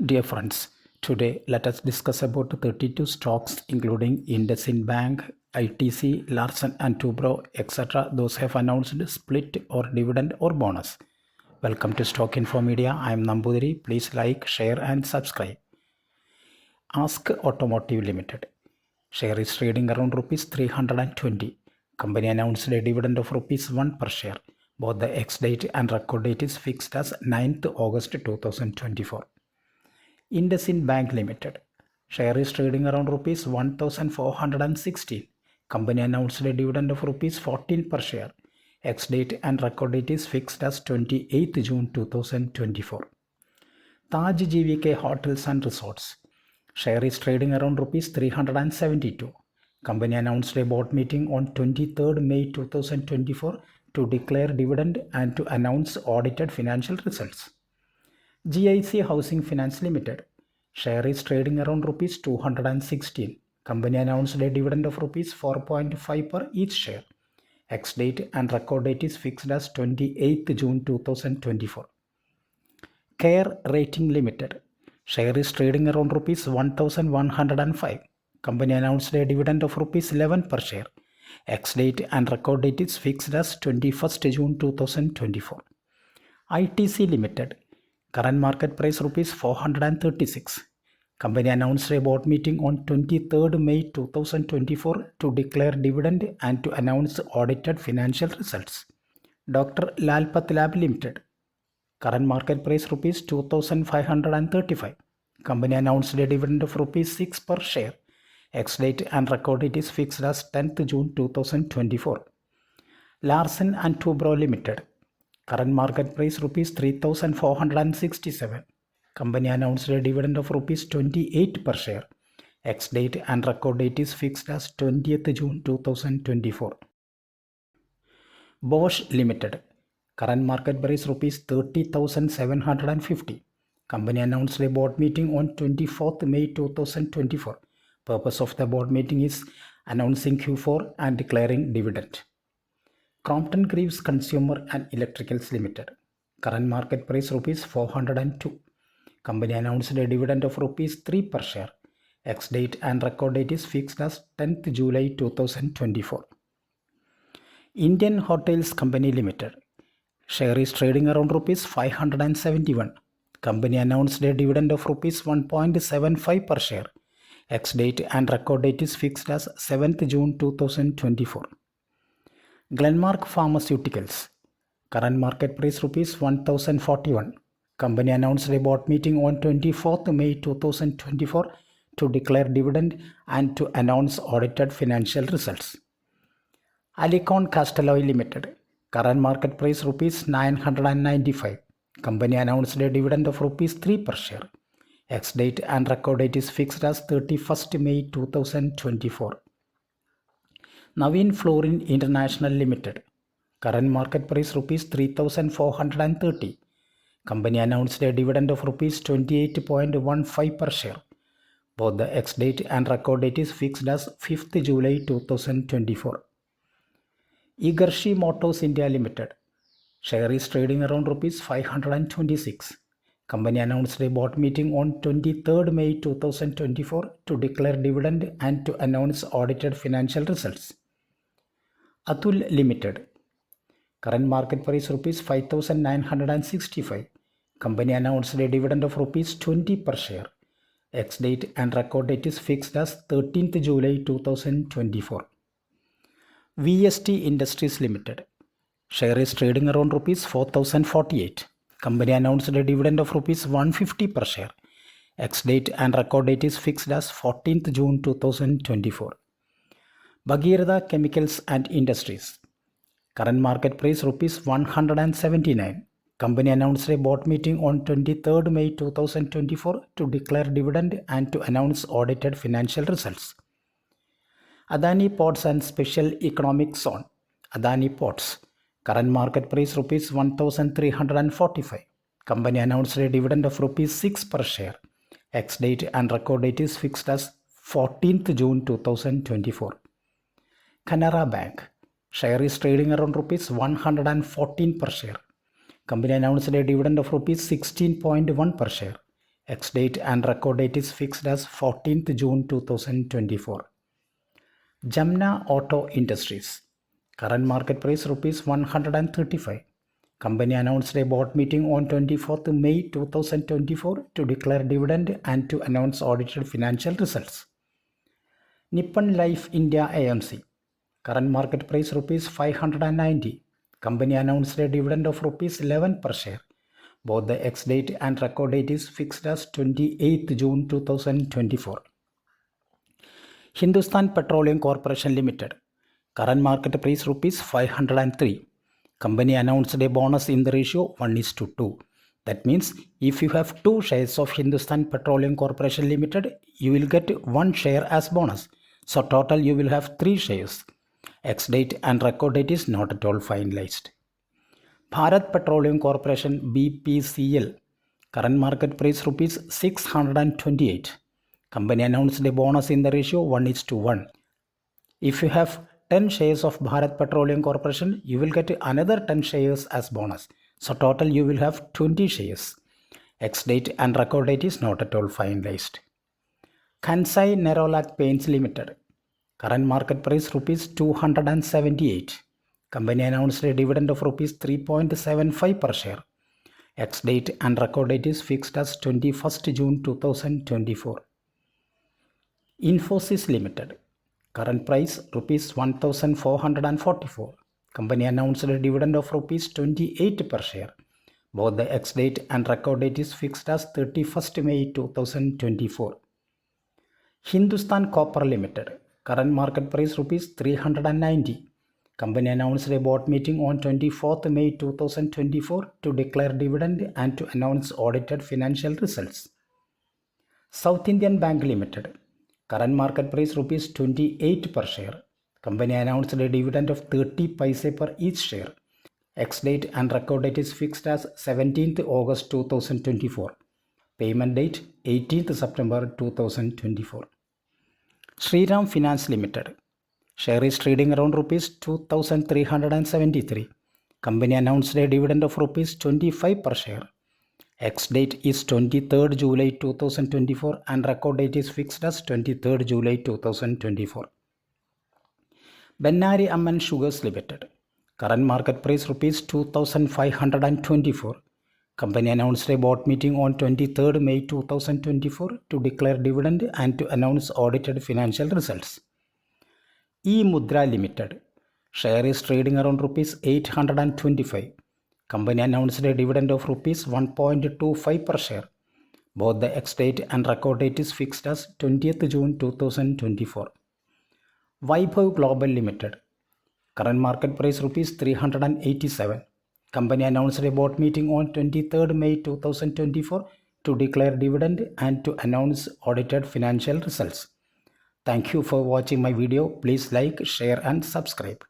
Dear friends, today let us discuss about 32 stocks including IndusInd Bank, ITC, Larsen and Toubro, etc. Those have announced split or dividend or bonus. Welcome to Stock Info Media. I am Nambudiri. Please like, share and subscribe. Ask Automotive Limited. Share is trading around rupees 320. Company announced a dividend of rupees 1 per share. Both the ex-date and record date is fixed as 9th August 2024. IndusInd Bank Limited. Share is trading around rupees 1416. Company announced a dividend of rupees 14 per share. Ex-date and record date is fixed as 28th June 2024. Taj GVK Hotels and Resorts. Share is trading around rupees 372. Company announced a board meeting on 23rd May 2024 to declare dividend and to announce audited financial results. GIC Housing Finance Limited. Share is trading around rupees 216. Company announced a dividend of rupees 4.5 per each share. Ex-date and record date is fixed as 28th June 2024. Care Rating Limited. Share is trading around rupees 1105. Company announced a dividend of rupees 11 per share. Ex-date and record date is fixed as 21st June 2024. ITC Limited. Current market price rupees 436. Company announced a board meeting on 23rd May 2024 to declare dividend and to announce audited financial results. Dr. Lal Path Limited. Current market price rupees 2535. Company announced a dividend of rupees 6 per share. Ex-date and record date is fixed as 10th June 2024. Larsen and Toubro Limited. Current market price rupees 3467. Company announced a dividend of rupees 28 per share. Ex-date and record date is fixed as 20th June 2024. Bosch Limited. Current market price rupees 30,750. Company announced a board meeting on 24th May 2024. Purpose of the board meeting is announcing Q4 and declaring dividend. Crompton Greaves Consumer and Electricals Limited. Current market price rupees 402. Company announced a dividend of rupees 3 per share. Ex-date and record date is fixed as 10th July 2024. Indian Hotels Company Limited. Share is trading around rupees 571. Company announced a dividend of rupees 1.75 per share. Ex-date and record date is fixed as 7th June 2024. Glenmark Pharmaceuticals. Current market price rupees 1041. Company announced a board meeting on 24th May 2024 to declare dividend and to announce audited financial results. Alicon Castalloy Limited. Current market price rupees 995. Company announced a dividend of rupees 3 per share. Ex-date and record date is fixed as 31st May 2024. Navin Fluorine International Limited. Current market price rupees 3430. Company announced a dividend of rupees 28.15 per share. Both the ex-date and record date is fixed as 5th July 2024. Egershi Motors India Limited. Share is trading around rupees 526. Company announced a board meeting on 23rd May 2024 to declare dividend and to announce audited financial results. Atul Limited. Current market price rupees 5,965. Company announced a dividend of rupees 20 per share. Ex-date and record date is fixed as 13th July 2024. VST Industries Limited. Share is trading around rupees 4,048. Company announced a dividend of rupees 150 per share. Ex-date and record date is fixed as 14th June 2024. Bhagirath Chemicals and Industries. Current market price rupees 179. Company announced a board meeting on 23rd May 2024 to declare dividend and to announce audited financial results. Adani Ports and Special Economic Zone. Adani Ports. Current market price rupees 1,345. Company announced a dividend of rupees 6 per share. Ex-date and record date is fixed as 14th June 2024. Canara Bank. Share is trading around rupees 114 per share. Company announced a dividend of rupees 16.1 per share. Ex-date and record date is fixed as 14th June 2024. Jamna Auto Industries. Current market price rupees 135. Company announced a board meeting on 24th May 2024 to declare dividend and to announce audited financial results. Nippon Life India AMC. Current market price rupees 590. Company announced a dividend of rupees 11 per share. Both the ex-date and record date is fixed as 28th June 2024. Hindustan Petroleum Corporation Limited. Current market price rupees 503. Company announced a bonus in the ratio 1:2. That means if you have 2 shares of Hindustan Petroleum Corporation Limited, you will get 1 share as bonus. So total you will have 3 shares. Ex-date and record date is not at all finalized. Bharat Petroleum Corporation BPCL. Current market price rupees 628. Company announced a bonus in the ratio 1:1. If you have 10 shares of Bharat Petroleum Corporation, you will get another 10 shares as bonus. So total you will have 20 shares. Ex-date and record date is not at all finalized. Kansai Nerolac Paints Limited. Current market price rupees 278. Company announced a dividend of rupees 3.75 per share. Ex-date and record date is fixed as 21st June 2024. Infosys Limited. Current price rupees 1444. Company announced a dividend of rupees 28 per share. Both the ex-date and record date is fixed as 31st May 2024. Hindustan Copper Limited. Current market price rupees 390. Company announced a board meeting on 24th May 2024 to declare dividend and to announce audited financial results. South Indian Bank Limited. Current market price rupees 28 per share. Company announced a dividend of 30 paise per each share. Ex-date and record date is fixed as 17th August 2024. Payment date 18th September 2024. Shriram Finance Limited. Share is trading around rupees 2,373. Company announced a dividend of rupees 25 per share. Ex-date is 23rd July 2024 and record date is fixed as 23rd July 2024. Bennari Amman Sugars Limited. Current market price rupees 2,524. Company announced a board meeting on 23rd May 2024 to declare dividend and to announce audited financial results. E-Mudra Limited. Share is trading around rupees 825. Company announced a dividend of rupees 1.25 per share. Both the ex-date and record date is fixed as 20th June 2024. Vaibhav Global Limited. Current market price rupees 387. Company announced a board meeting on 23rd May 2024 to declare dividend and to announce audited financial results. Thank you for watching my video. Please like, share and subscribe.